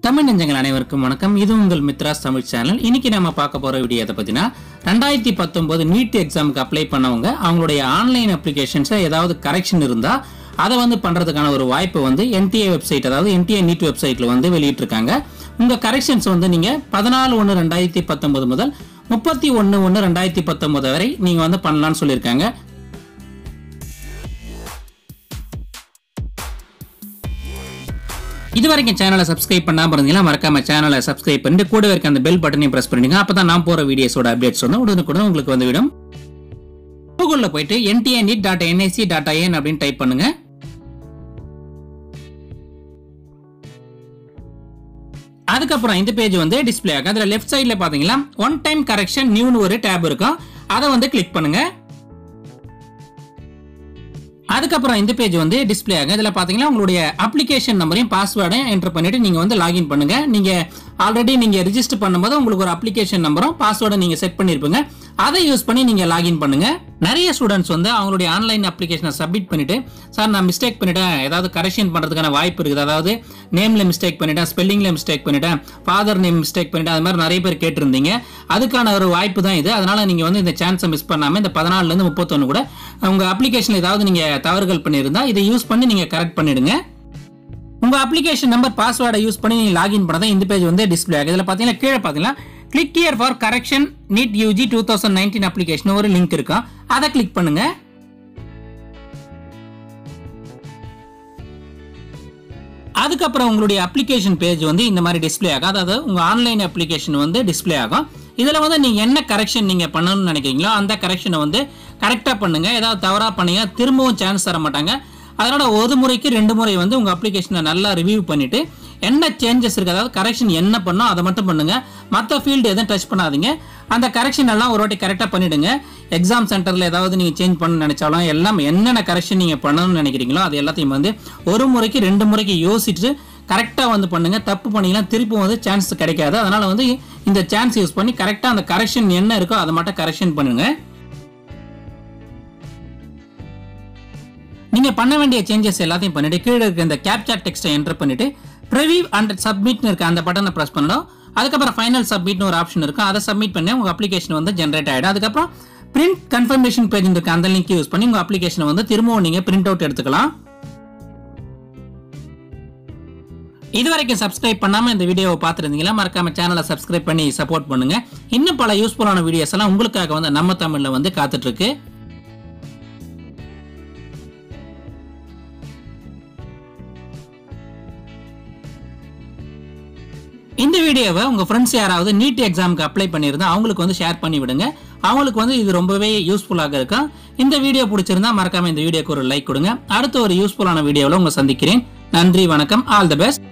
தமிழ் நெஞ்சங்கள் அனைவருக்கும் வணக்கம். இது உங்கள் மித்ராஸ் தமிழ் சேனல். இன்னைக்கு நம்ம பார்க்க போற வீடியோ எதை பத்தினா 2019 நீட் எக்ஸாமுக்கு அப்ளை பண்ணவங்க அவங்களுடைய ஆன்லைன் அப்ளிகேஷன்ஸ்ல ஏதாவது கரெக்ஷன் இருந்தா அதை பண்றதுக்கான ஒரு வாய்ப்பு NTA வெப்சைட், அதாவது NTA நீட் வெப்சைட்ல வெளியிட்டிருக்காங்க. உங்க கரெக்ஷன்ஸ் நீங்க 14/1/2019 முதல் 31/1/2019 வரை நீங்க பண்ணலாம்னு சொல்லியிருக்காங்க. இதுவரைக்கும் சேனலை சப்ஸ்கிரைப் பண்ணாம இருந்தீங்கன்னா மறக்காம சேனலை சப்ஸ்கிரைப் பண்ணிட்டு கூடவே இருக்க அந்த பெல் பட்டனையும் பிரஸ் பண்ணிடுங்க. அப்பதான் நான் போற வீடியோஸோட அப்டேட்ஸ் உடனுக்குடன் உங்களுக்கு வந்துவிடும். கூகுள்ல போயிட்டு ntaneet.nic.in அப்படின்னு டைப் பண்ணுங்க. அதுக்கப்புறம் இந்த பேஜ் டிஸ்பிளே ஆகும். அதுல லெஃப்ட் சைட்ல பாத்தீங்கன்னா ஒன் டைம் கரெக்ஷன் நியூன்னு ஒரு டேப் இருக்கும். அதை கிளிக் பண்ணுங்க. அதுக்கப்புறம் இந்த பேஜ் டிஸ்பிளே ஆகும். இதுல பாத்தீங்கன்னா உங்களுடைய அப்ளிகேஷன் நம்பரையும் பாஸ்வேர்டையும் என்டர் பண்ணிட்டு நீங்க லாகின் பண்ணுங்க. நீங்க ஆல்ரெடி நீங்க ரெஜிஸ்டர் பண்ணும்போது உங்களுக்கு ஒரு அப்ளிகேஷன் நம்பரும் பாஸ்வேர்டும் நீங்க செட் பண்ணிருப்பீங்க. அதை யூஸ் பண்ணி நீங்க லாகின் பண்ணுங்க. நிறைய ஸ்டூடெண்ட்ஸ் அவங்களுடைய ஆன்லைன் அப்ளிகேஷனை சப்மிட் பண்ணிட்டு, சார் நான் மிஸ்டேக் பண்ணிட்டேன், ஏதாவது கரெக்ஷன் பண்றதுக்கான வாய்ப்பு இருக்குது, அதாவது நேம்ல மிஸ்டேக் பண்ணிட்டேன், ஸ்பெல்லிங்ல மிஸ்டேக் பண்ணிட்டேன், ஃபாதர் நேம் மிஸ்டேக் பண்ணிட்டேன், அது மாதிரி நிறைய பேர் கேட்டிருந்தீங்க. அதுக்கான ஒரு வாய்ப்பு தான் இது. அதனால நீங்க இந்த சான்ஸை மிஸ் பண்ணாம இந்த 14ல இருந்து 31 கூட உங்க அப்ளிகேஷன்ல ஏதாவது நீங்க தவறுகள் பண்ணியிருந்தா இதை யூஸ் பண்ணி நீங்க கரெக்ட் பண்ணிடுங்க. உங்க அப்ளிகேஷன் நம்பர் பாஸ்வேர்டை யூஸ் பண்ணி நீங்க லாகின் பண்ணா இந்த பேஜ் டிஸ்பிளே ஆகும். இதுல பாத்தீங்கன்னா கீழே பாத்தீங்கன்னா click here for correction NEET UG 2019 application ஒரு லிங்க் இருக்கும். அதை கிளிக் பண்ணுங்க. அதுக்கப்புறம் உங்களுடைய அப்ளிகேஷன் பேஜ் இந்த மாதிரி டிஸ்பிளே ஆகும். அதாவது உங்க ஆன்லைன் அப்ளிகேஷன் டிஸ்பிளே ஆகும். இதுல நீங்க என்ன கரெக்ஷன் நீங்க பண்ணணும்னு நினைக்கிறீங்களோ அந்த கரெக்ஷனை கரெக்டா பண்ணுங்க. ஏதாவது தவறா பண்ணீங்க திரும்பவும் சான்ஸ் தர மாட்டாங்க. அதனால ஒரு முறைக்கு 2 முறை உங்க அப்ளிகேஷனை நல்லா ரிவ்யூ பண்ணிட்டு என்ன சேஞ்சஸ் இருக்கு, அதாவது கரெக்ஷன் என்ன பண்ணோம் அதை மட்டும் பண்ணுங்க. மற்ற ஃபீல்டு எதுவும் டச் பண்ணாதீங்க. அந்த கரெக்ஷன் எல்லாம் ஒரு வாட்டி கரெக்டா பண்ணிடுங்க. எக்ஸாம் சென்டர்ல ஏதாவது நீங்க சேஞ்ச் பண்ண நினைச்சாலும் எல்லாம் என்னென்ன கரெக்ஷன் நீங்க பண்ணணும்னு நினைக்கிறீங்களோ அது எல்லாத்தையும் ஒரு முறைக்கு 2 முறைக்கு யோசிச்சுட்டு கரெக்டா பண்ணுங்க. தப்பு பண்ணீங்கன்னா திருப்பி சான்ஸ் கிடைக்காது. அதனால இந்த சான்ஸ் யூஸ் பண்ணி கரெக்டா அந்த கரெக்ஷன் என்ன இருக்கோ அதை மட்டும் கரெக்ஷன் பண்ணுங்க. நீங்க பண்ண வேண்டிய சேஞ்சஸ் எல்லாத்தையும் பண்ணிட்டு கீழே இருக்க இந்த கேப்சா டெக்ஸ்டை என்டர் பண்ணிட்டு ப்ரிவியூ அண்ட் சப்மிட்னு இருக்க அந்த பட்டனை பிரஸ் பண்ணணும். அதுக்கப்புறம் ஃபைனல் சப்மிட்னு ஒரு ஆப்ஷன் இருக்கும். அதை சப்மிட் பண்ணி உங்க அப்ளிகேஷன் ஜெனரேட் ஆயிடும். அதுக்கப்புறம் பிரிண்ட் கன்ஃபர்மேஷன் பேஜ் இருக்க அந்த லிங்க் யூஸ் பண்ணி உங்க அப்ளிகேஷனை திரும்பவும் நீங்க பிரிண்ட் அவுட் எடுத்துக்கலாம். இதுவரைக்கும் சப்ஸ்கிரைப் பண்ணாம இந்த வீடியோவை பார்த்துருந்தீங்களா மறக்காம சேனலை சப்ஸ்கிரைப் பண்ணி சப்போர்ட் பண்ணுங்க. இன்னும் பல யூஸ்ஃபுல்லான வீடியோஸ் எல்லாம் உங்களுக்காக நம்ம தமிழ்ல காத்துட்டு இருக்கு. இந்த வீடியோவை உங்க ஃப்ரெண்ட்ஸ் யாராவது நீட் எக்ஸாமுக்கு அப்ளை பண்ணியிருந்தா அவங்களுக்கு ஷேர் பண்ணி விடுங்க. அவங்களுக்கு இது ரொம்பவே யூஸ்ஃபுல்லாக இருக்கும். இந்த வீடியோ பிடிச்சிருந்தா மறக்காம இந்த வீடியோக்கு ஒரு லைக் கொடுங்க. அடுத்த ஒரு யூஸ்ஃபுல்லான வீடியோவில் உங்களை சந்திக்கிறேன். நன்றி, வணக்கம், ஆல் தி பெஸ்ட்.